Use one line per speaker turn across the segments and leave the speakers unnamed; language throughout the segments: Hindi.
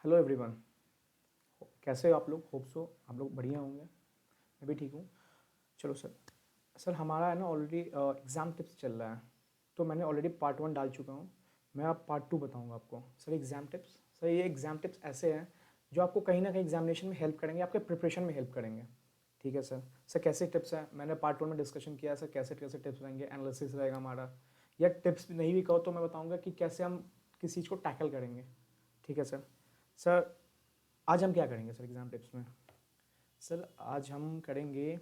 Hello everyone. कैसे हो आप लोग? होप सो आप लोग बढ़िया होंगे। मैं भी ठीक हूँ। चलो सर। सर हमारा है ना ऑलरेडी एग्ज़ाम टिप्स चल रहा है, तो मैंने ऑलरेडी पार्ट 1 डाल चुका हूँ। मैं अब पार्ट 2 बताऊँगा आपको। सर एग्ज़ाम टिप्स, सर ये एग्ज़ाम टिप्स ऐसे हैं जो आपको कहीं ना कहीं एग्जामिनेशन में हेल्प करेंगे, आपके प्रिपरेशन में हेल्प करेंगे। ठीक है सर। सर कैसे टिप्स हैं, मैंने पार्ट 1 में डिस्कशन किया है सर, कैसे कैसे टिप्स रहेंगे, एनालिसिस रहेगा हमारा। या टिप्स नहीं भी कहो तो मैं बताऊँगा कि कैसे हम किसी चीज़ को टैकल करेंगे। ठीक है सर। सर आज हम क्या करेंगे सर एग्ज़ाम टिप्स में? सर आज हम करेंगे,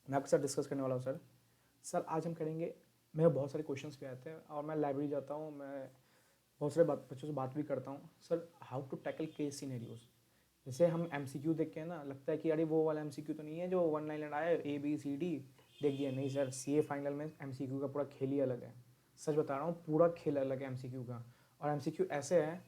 मैं आपके साथ डिस्कस करने वाला हूँ सर। सर आज हम करेंगे, मेरे बहुत सारे क्वेश्चंस भी आते हैं और मैं लाइब्रेरी जाता हूँ, मैं बहुत सारे बच्चों से बात भी करता हूँ sir. How to tackle case scenarios. जैसे हम एमसीक्यू देख के ना लगता है कि अरे वो वाला एमसीक्यू तो नहीं है जो वन लाइनर आया ABCD देख दिया। नहीं सर, सीए फाइनल में एमसीक्यू का पूरा खेल ही अलग है। सच बता रहा हूँ, पूरा खेल अलग है एमसीक्यू का। और एमसीक्यू ऐसे है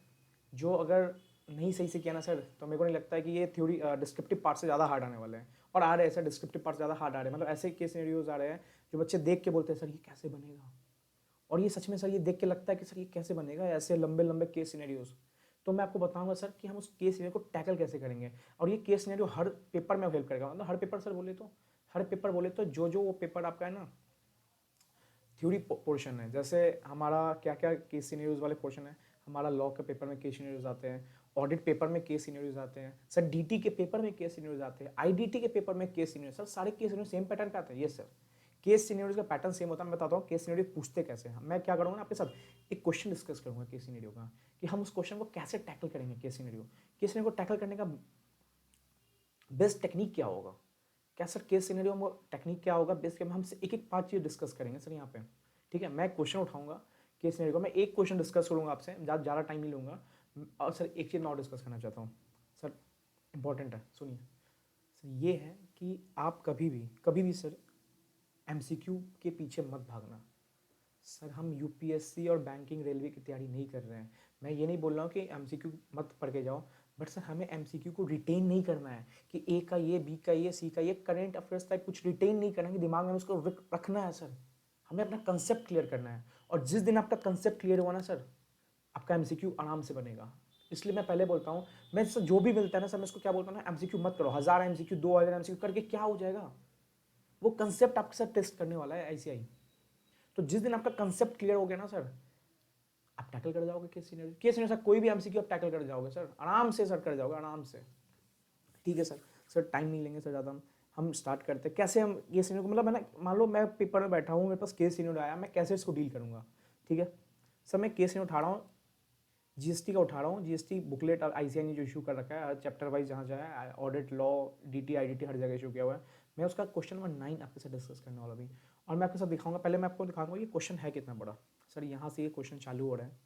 जो अगर नहीं सही से किया ना सर, तो मेरे को नहीं लगता है कि ये थ्योरी डिस्क्रिप्टिव पार्ट से ज़्यादा हार्ड आने वाले हैं। और आ रहे हैं सर, डिस्क्रिप्टिव पार्ट ज़्यादा हार्ड आ रहे हैं। मतलब ऐसे केस सिनेरियोज आ रहे हैं जो बच्चे देख के बोलते हैं सर ये कैसे बनेगा। और ये सच में सर, ये देख के लगता है कि सर ये कैसे बनेगा, ऐसे लंबे लंबे केस सिनेरियोज। तो मैं आपको बताऊंगा सर कि हम उस केस सिनेरियो को टैकल कैसे करेंगे। और ये केस सिनेरियो हर पेपर में हेल्प करेगा। मतलब हर पेपर सर बोले तो, हर पेपर बोले तो जो जो वो पेपर आपका है ना थ्योरी पोर्शन है। जैसे हमारा क्या क्या केस सिनेरियोज वाले पोर्शन है, हमारा लॉ के पेपर में केस सिनेरियोज आते हैं, ऑडिट पेपर में केस सिनेरियोज आते हैं सर, डीटी के पेपर में केस सिनेरियोज आते हैं, आईडीटी के पेपर में केस सिनेरियो। सर सारे केस सिनेरियो सेम पैटर्न पे आते हैं। ये सर केस सिनेरियोज का पैटर्न सेम होता है। मैं बताता हूँ केस सिनेरियो पूछते कैसे हैं। मैं क्या करूँगा ना आपके साथ एक क्वेश्चन डिस्कस करूँगा केस सिनेरियो का, कि हम उस क्वेश्चन को कैसे टैकल करेंगे। केस सिनेरियो को टैकल करने का बेस्ट टेक्निक क्या होगा, क्या सर केस सिनेरियो में टेक्निक क्या होगा बेस्ट, हम एक एक पांच चीज डिस्कस करेंगे सर यहाँ पे। ठीक है, मैं क्वेश्चन उठाऊंगा केस सिनेरियो का, मैं एक क्वेश्चन डिस्कस करूंगा आपसे, ज़्यादा टाइम नहीं लूंगा। और सर एक चीज़ मैं और डिस्कस करना चाहता हूँ सर, इंपॉर्टेंट है, सुनिए सर। ये है कि आप कभी भी सर एमसीक्यू के पीछे मत भागना। सर हम यूपीएससी और बैंकिंग रेलवे की तैयारी नहीं कर रहे हैं। मैं ये नहीं बोल रहा हूँ कि एमसीक्यू मत पढ़ के जाओ, बट सर हमें एमसीक्यू को रिटेन नहीं करना है कि ए का ये, बी का ये, सी का ये, करेंट अफेयर्स टाइप कुछ रिटेन नहीं करना है कि दिमाग में उसको रखना है सर। हमें अपना कंसेप्ट क्लियर करना है। और जिस दिन आपका कंसेप्ट क्लियर हुआ ना सर, आपका एमसीक्यू आराम से बनेगा। इसलिए मैं पहले बोलता हूँ, मैं सर जो भी मिलता है ना सर, मैं इसको क्या बोलता हूँ ना, एमसीक्यू मत करो। 1000 एमसीक्यू 2000 एमसीक्यू करके क्या हो जाएगा? वो कंसेप्ट आपके साथ टेस्ट करने वाला है आईसीआई। तो जिस दिन आपका कंसेप्ट क्लियर हो गया ना सर, आप टैकल कर जाओगे केस सिनेरियो सर। कोई भी एमसीक्यू आप टैकल कर जाओगे सर, आराम से सर कर जाओगे, आराम से। ठीक है सर। सर टाइम नहीं लेंगे सर ज़्यादा, हम स्टार्ट करते हैं कैसे हम केस सिनेरियो को, मतलब मैंने मान लो मैं पेपर में बैठा हूँ, मेरे पास केस सिनेरियो आया, मैं कैसे इसको डील करूँगा। ठीक है सर, मैं केस सिनेरियो उठा रहा हूँ, जीएसटी का उठा रहा हूँ। जीएसटी बुकलेट आईसीआई ने जो इशू कर रखा है, हर चैप्टर वाइज जहाँ जाए, ऑडिट, लॉ, डीटी, आईडीटी हर जगह इशू किया हुआ है। मैं उसका क्वेश्चन नंबर 9 आपके साथ डिस्कस करने वाला भी। और मैं आपके साथ दिखाऊंगा, पहले मैं आपको दिखाऊंगा ये क्वेश्चन है कितना बड़ा। सर यहाँ से ये क्वेश्चन चालू हो रहा है।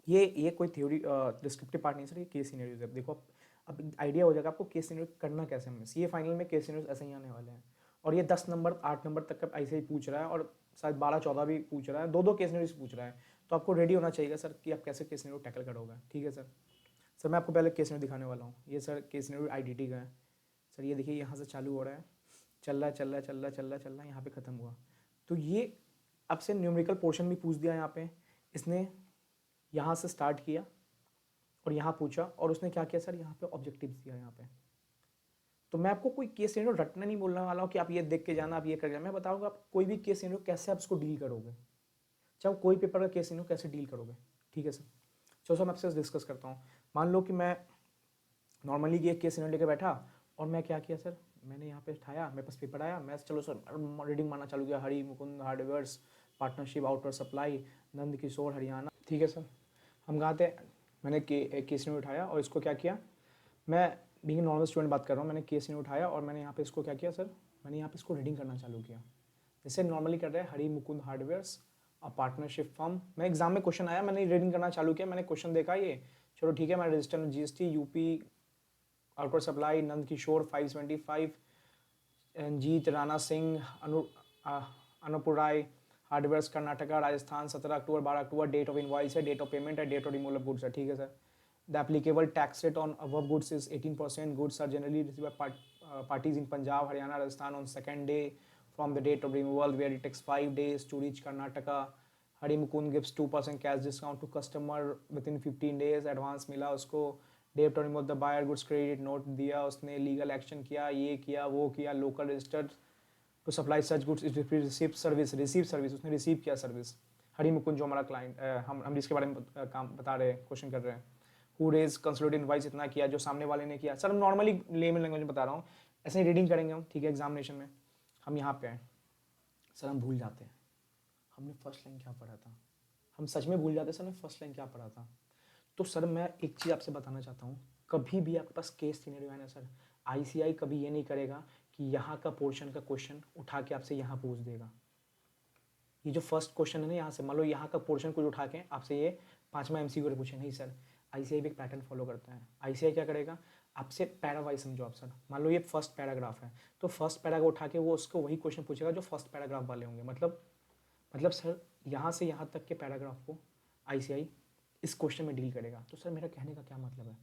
ये कोई थ्योरी डिस्क्रिप्टिव पार्ट नहीं सर, ये केस सिनेरियोज है। देखो अब आइडिया हो जाएगा आपको केस सिनेरियो करना कैसे। हमें सीए फाइनल में केस सिनेरियोज ऐसे ही आने वाले हैं। और ये 10 नंबर 8 नंबर तक का ऐसे ही पूछ रहा है, और शायद 12 14 भी पूछ रहा है, दो दो केस सिनेरियोज पूछ रहा है। तो आपको रेडी होना चाहिए सर कि आप कैसे केस सिनेरियो टैकल करोगे। ठीक है सर। सर मैं आपको पहले केस सिनेरियो दिखाने वाला हूँ। ये सर केस सिनेरियो आईडीटी का है सर। ये देखिए यहाँ से चालू हो रहा है, चल रहा है चल रहा है चल रहा है चल रहा है चल रहा है, यहाँ पे खत्म हुआ। तो ये अब से न्यूमेरिकल पोर्शन भी पूछ दिया यहाँ पे इसने। यहाँ से स्टार्ट किया और यहाँ पूछा, और उसने क्या किया सर, यहाँ पे ऑब्जेक्टिव्स दिया यहाँ पे। तो मैं आपको कोई केस सिनेरियो रटना नहीं बोलने वाला हूँ कि आप ये देख के जाना, आप ये कर जाना। मैं बताऊंगा आप कोई भी केस सिनेरियो कैसे आप इसको डील करोगे, चाहे कोई पेपर का केस सिनेरियो कैसे डील करोगे। ठीक है सर। चलो सर मैं आपसे डिस्कस करता हूँ। मान लो कि मैं नॉर्मली ये केस सिनेरियो लेकर बैठा, और मैं क्या किया सर, मैंने यहाँ पे उठाया, मेरे पास पेपर आया, मैं चलो सर रीडिंग मारना चालू किया। Hari Mukund hardwares partnership outer supply Nand Kishore Haryana. ठीक है सर। हम कहाँ थे, मैंने केस सिनेरियो उठाया और इसको क्या किया, मैं बीइंग नॉर्मल स्टूडेंट बात कर रहा हूँ। मैंने केस सिनेरियो उठाया और मैंने यहाँ पे इसको क्या किया सर, मैंने यहाँ पे इसको रीडिंग करना चालू किया जैसे नॉर्मली कर रहे हैं। Hari Mukund hardwares a partnership firm, मैं एग्जाम में क्वेश्चन आया, मैंने रीडिंग करना चालू किया, मैंने क्वेश्चन देखा ये, चलो ठीक है, मैं register GST UP outer supply Nand Kishore 525, Ranjit Rana Singh Anupur Rai hardware Karnataka Rajasthan 17 October 12 October, date of invoice है, डेट ऑफ पेमेंट है, date of removal of goods है। ठीक है sir. The applicable tax rate on above goods is 18%. Goods are generally receive by parties in Punjab, Haryana, Rajasthan on second day from the date of removal, where it takes 5 days to reach Karnataka, Hari Mukund gives 2% cash discount to customer with in 15 days, advance मिला उसको, day to remove the buyer goods credit note दिया उसने, लीगल एक्शन किया, ये किया वो किया, local registered to supply such goods receive service उसने रिसीव किया सर्विस। हरी मुकुंद जो हमारा क्लाइंट हम जिसके बारे में काम बता रहे हैं, क्वेश्चन कर रहे हैं, हु रेज कंसोलिडेटेड इनवॉइस इतना किया जो सामने वाले ने किया। सर हम नॉर्मली लेमन लैंग्वेज में बता रहा हूँ, ऐसे ही रीडिंग करेंगे हम, ठीक है, एग्जामिनेशन में। हम यहाँ पे आए सर, हम भूल जाते हैं हमने फर्स्ट लाइन क्या पढ़ा था, हम सच में भूल जाते हैं सर हमने फर्स्ट लाइन क्या पढ़ा था। तो सर मैं एक चीज़ आपसे बताना चाहता हूँ, कभी भी आपके पास केस सिनेरियो है ना सर, आईसीआई कभी ये नहीं करेगा कि यहाँ का पोर्शन का क्वेश्चन उठा के आपसे यहाँ पूछ देगा। ये जो फर्स्ट क्वेश्चन है ना, यहाँ से मान लो यहाँ का पोर्शन कुछ उठा के आपसे ये 5वां एमसीक्यू पूछे, नहीं सर, आईसीआई भी एक पैटर्न फॉलो करता है। आईसीआई क्या करेगा, आपसे पैरा वाइज समझो आप सर, मान लो ये फर्स्ट पैराग्राफ है, तो फर्स्ट पैरा को उठा के वो उसको वही क्वेश्चन पूछेगा जो फर्स्ट पैराग्राफ वाले होंगे। मतलब सर यहाँ से यहाँ तक के पैराग्राफ को आईसीआई इस क्वेश्चन में डील करेगा। तो सर मेरा कहने का क्या मतलब है,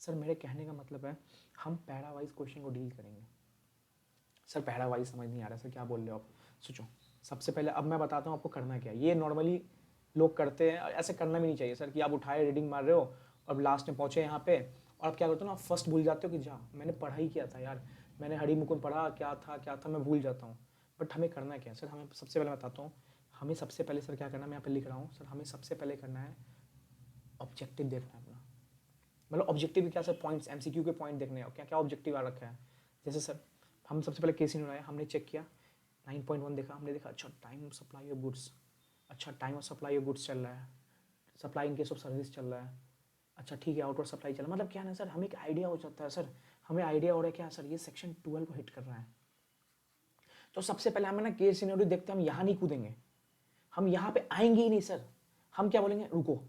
सर मेरे कहने का मतलब है हम पैरा वाइज क्वेश्चन को डील करेंगे। सर पैरा वाइज समझ नहीं आ रहा सर, क्या बोल रहे हो आप, सोचो। सबसे पहले अब मैं बताता हूँ आपको करना क्या है। ये नॉर्मली लोग करते हैं, ऐसे करना भी नहीं चाहिए सर कि आप उठाए रीडिंग मार रहे हो और लास्ट में पहुँचे यहाँ पे और आप क्या करते हो ना, आप फर्स्ट भूल जाते हो कि जा मैंने पढ़ा ही किया था यार, मैंने हरी मुकुंद पढ़ा, क्या था मैं भूल जाता हूँ। बट हमें करना क्या है सर, हमें सबसे पहले बताता हूँ, हमें सबसे पहले सर क्या करना है, मैं यहाँ पे लिख रहा हूँ सर, हमें सबसे पहले करना है ऑब्जेक्टिव देखना है अपना। मतलब ऑब्जेक्टिव क्या सर, पॉइंट्स, एमसीक्यू के पॉइंट देखने हैं, क्या क्या ऑब्जेक्टिव आ रखा है। जैसे सर हम सबसे पहले केस नहीं उठाया, हमने चेक किया 9.1 देखा, हमने देखा अच्छा time of supply of goods, अच्छा time of supply of goods चल रहा है, supply in case of service चल रहा है, अच्छा ठीक है आउटवर्ड सप्लाई चल रहा है। मतलब क्या है ना सर, हमें एक आइडिया हो जाता है सर, हमें आइडिया हो रहा है क्या सर, ये सेक्शन 12 को हिट कर रहा है। तो सबसे पहले हमें ना केस सिनेरियो देखते हैं, हम यहाँ नहीं कूदेंगे, हम यहाँ पे आएंगे ही नहीं सर। हम क्या बोलेंगे, रुको,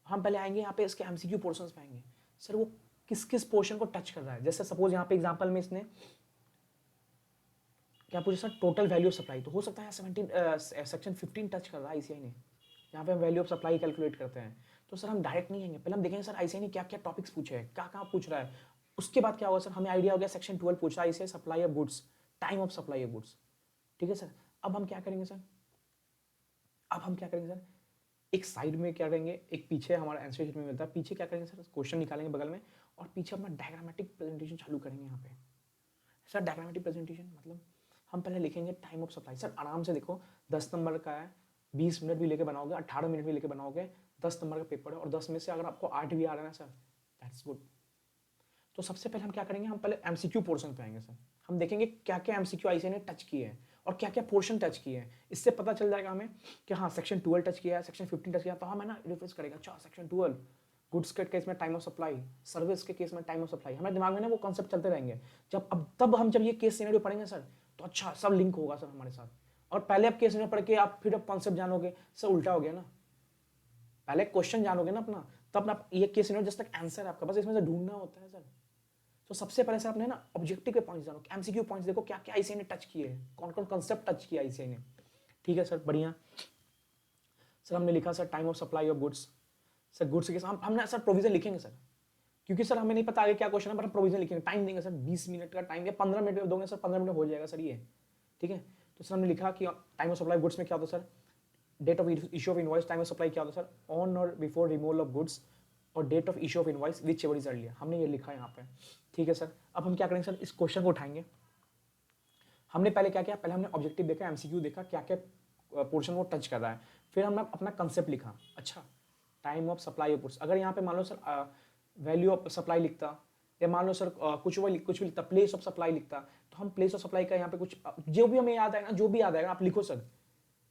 हम पहले आएंगे यहाँ पे इसके एमसीक्यू पोर्शंस पे आएंगे सर, वो किस किस पोर्शन को टच कर रहा है। जैसे सपोज यहाँ पे एग्जांपल में इसने क्या पूछा sir, total value of supply, तो हो सकता है 17 सेक्शन 15 टच कर रहा है आईसीआई ने, यहाँ पे हम वैल्यू ऑफ सप्लाई कैलकुलेट करते हैं। तो सर हम डायरेक्ट नहीं आएंगे, पहले हम देखेंगे सर आईसीआई ने क्या क्या टॉपिक्स पूछे हैं, क्या कहाँ पूछ रहा है। उसके बाद क्या होगा सर, हमें आइडिया हो गया सेक्शन 12 पूछा है ICI, supply of goods, time of supply of goods, ठीक है सर। अब हम क्या करेंगे सर, एक साइड में क्या करेंगे, एक पीछे हमारा आंसर शीट में मिलता है, पीछे क्या करेंगे सर, क्वेश्चन निकालेंगे बगल में और पीछे अपना डायग्रामेटिक प्रेजेंटेशन चालू करेंगे यहाँ पे। सर डायग्रामेटिक प्रेजेंटेशन मतलब हम पहले लिखेंगे टाइम ऑफ सप्लाई। सर आराम से देखो, 10 नंबर का है, 20 मिनट भी लेके बनाओगे, 18 मिनट भी लेके बनाओगे, 10 नंबर का पेपर है और 10 में से अगर आपको 8 भी आ रहा है ना सर, दैट्स गुड। तो सबसे पहले हम क्या करेंगे, हम पहले एमसीक्यू पोर्शन पे आएंगे सर, हम देखेंगे क्या क्या एमसीक्यू आईसीआई ने टच किए हैं और क्या क्या पोर्शन टच किए हैं। इससे पता चल जाएगा हमें कि हाँ सेक्शन 12 टच किया है, सेक्शन 15 टच किया, तो हम है ना रिफ्रेश करेगा, अच्छा सेक्शन 12 गुड्स के केस में टाइम ऑफ सप्लाई, सर्विस के केस में टाइम ऑफ सप्लाई, हमारे दिमाग में ना वो कॉन्सेप्ट चलते रहेंगे। तब हम जब ये केस सिनेरियो पढ़ेंगे सर, तो अच्छा सब लिंक होगा सर हमारे साथ। और पहले आप केस सिनेरियो पढ़ के आप फिर कॉन्सेप्ट जानोगे, सर उल्टा हो गया ना, पहले क्वेश्चन जानोगे ना अपना, तब आप ये केस सिनेरियो जस्ट तक आंसर है आपका, बस इसमें से ढूंढना होता है सर। तो सबसे पहले से आपने ना ऑब्जेक्टिव के पॉइंट्स जानो, एमसीक्यू पॉइंट्स देखो क्या क्या आईसीआई ने टच किए हैं, कौन कौन कॉन्सेप्ट टच किया आईसीआई ने, ठीक है सर बढ़िया। सर हमने लिखा sir time of supply of goods, sir goods के साथ हमने सर प्रोविजन लिखेंगे सर, क्योंकि सर हमें नहीं पता आगे क्या क्वेश्चन है, पर हम प्रोविजन लिखेंगे, टाइम देंगे सर 20 मिनट का टाइम या 15 मिनट में दोगे सर, 15 मिनट में हो जाएगा सर ये, ठीक है। तो सर हमने लिखा कि टाइम ऑफ सप्लाई गुड्स में क्या होता है sir, date of issue of invoice, time of supply क्या होता है sir, on or before removal of goods और date of issue of invoice whichever is earlier, हमने ये लिखा है यहाँ पे, ठीक है सर। अब हम क्या करेंगे सर, इस क्वेश्चन को उठाएंगे। हमने पहले क्या किया, पहले हमने ऑब्जेक्टिव देखा, एमसीक्यू देखा, क्या क्या पोर्शन वो टच कर रहा है, फिर हमने अपना कंसेप्ट लिखा, अच्छा time of supply of goods, अगर यहाँ पे मान लो सर वैल्यू ऑफ सप्लाई लिखता, या मान लो सर कुछ भी लिखता, प्लेस ऑफ सप्लाई लिखता, तो हम प्लेस ऑफ सप्लाई का यहाँ पे कुछ जो भी हमें याद आएगा, जो भी याद आएगा आप लिखो सर,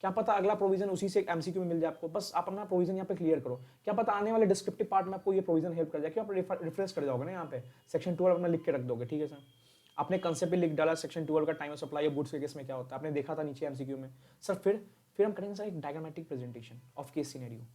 क्या पता अगला प्रोविजन उसी से एमसीक्यू में मिल जाए आपको, बस आप अपना प्रोविजन यहाँ पे क्लियर करो, क्या पता आने वाले डिस्क्रिप्टिव पार्ट में आपको ये प्रोविजन हेल्प कर जाए कि आप रिफ्रेश कर जाओगे ना यहाँ पे, सेक्शन 12 अपना लिख के रख दोगे, ठीक है सर। आपने कंसेप्ट भी लिख डाला, सेक्शन 12 का time of supply of goods के केस में क्या होता है आपने देखा था नीचे एमसीक्यू में सर। फिर हम करेंगे सर एक diagrammatic presentation of case scenario,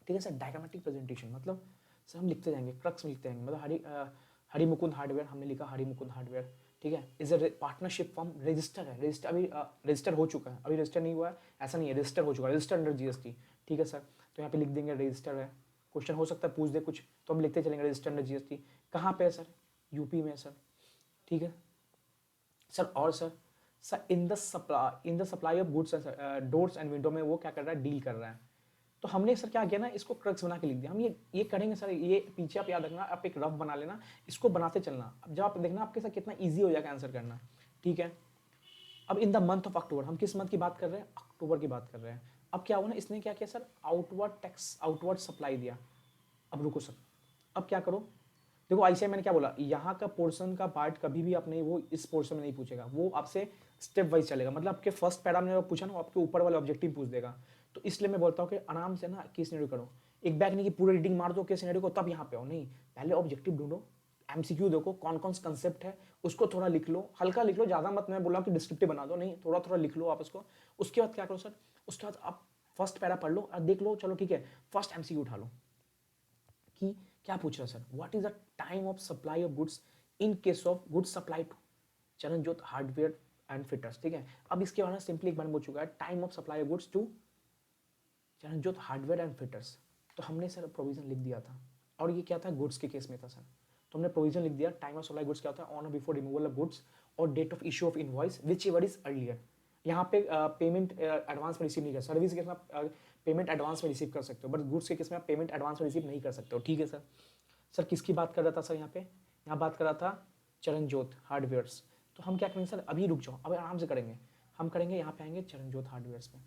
ठीक है सर। डायग्रामेटिक प्रेजेंटेशन मतलब सर हम लिखते जाएंगे, क्रक्स में लिखते जाएंगे, मतलब हरी मुकुंद हार्डवेयर, हमने लिखा हरी मुकुंद हार्डवेयर, ठीक है, is a partnership form, register है, रजिस्टर अभी रजिस्टर हो चुका है, अभी रजिस्टर नहीं हुआ है ऐसा नहीं है, रजिस्टर हो चुका है, रजिस्टर अंडर जीएसटी, ठीक है सर। तो यहाँ पे लिख देंगे रजिस्टर है, क्वेश्चन हो सकता है पूछ दे कुछ, तो हम लिखते चलेंगे रजिस्टर अंडर जीएसटी, कहाँ पे है सर, यूपी में सर, ठीक है सर। और sir sir in the supply of goods doors and window में वो क्या कर रहा है, डील कर रहा है। तो हमने सर क्या किया ना, इसको क्रक्स बना के लिख दिया। हम ये करेंगे सर, ये पीछे आप याद रखना, आप एक रफ बना लेना, इसको बनाते चलना। अब जब आप देखना आपके साथ कितना ईजी हो जाएगा आंसर करना, ठीक है। अब इन द मंथ ऑफ अक्टूबर, हम किस मंथ की बात कर रहे हैं, अक्टूबर की बात कर रहे हैं। अब क्या हुआ ना, इसने क्या किया sir, outward tax, outward supply दिया। अब रुको सर, अब क्या करो, देखो आईसीआई मैंने क्या बोला, यहाँ का पोर्शन का पार्ट कभी भी आपने वो इस पोर्शन में नहीं पूछेगा, वो आपसे स्टेप वाइज चलेगा। मतलब आपके फर्स्ट पैरा में पूछा ना, आपके ऊपर वाले ऑब्जेक्टिव पूछ देगा। तो इसलिए मैं बोलता हूँ कि आराम से ना केस सिनेरियो करो, एक बैग नहीं कि पूरे रीडिंग मार दो केस सिनेरियो को तब यहाँ पे आओ, नहीं, पहले ऑब्जेक्टिव ढूंढो, एमसीक्यू देखो कौन कौन सा कंसेप्ट है, उसको थोड़ा लिख लो, हल्का लिख लो, ज़्यादा मत, मैं बोला कि डिस्क्रिप्टिव बना दो, नहीं, थोड़ा थोड़ा लिख लो आप उसको। उसके बाद क्या करो सर, उसके बाद आप फर्स्ट पैरा पढ़ लो और देख लो, चलो ठीक है, फर्स्ट एमसीक्यू उठा लो कि क्या पूछ रहा है sir, what is the time of supply of goods in case of goods supply to Charanjot hardware and fitters, ठीक है। अब इसके बारे में सिंपली एक बार बोल चुका है, time of supply of goods to Charanjot hardware and fitters. तो हमने सर प्रोविजन लिख दिया था, और ये क्या था, गुड्स के केस में था सर। तो हमने प्रोविजन लिख दिया, टाइम ऑफ सप्लाई गुड्स क्या होता है, on or before removal of goods, और date of issue of invoice whichever is earlier. यहाँ पे पेमेंट एडवांस में रिसीव नहीं कर, सर्विस के केस में आप पेमेंट एडवांस में रिसीव कर सकते हो, बट गुड्स के केस में आप पेमेंट एडवांस में रिसीव नहीं कर सकते हो, ठीक है सर। सर किसकी बात कर रहा था सर, यहाँ पे यहाँ बात कर रहा था चरणजोत हार्डवेयर्स। तो हम क्या करेंगे सर, अभी रुक जाओ, अब आराम से करेंगे, हम करेंगे यहाँ पे आएंगे चरणजोत हार्डवेयर्स में।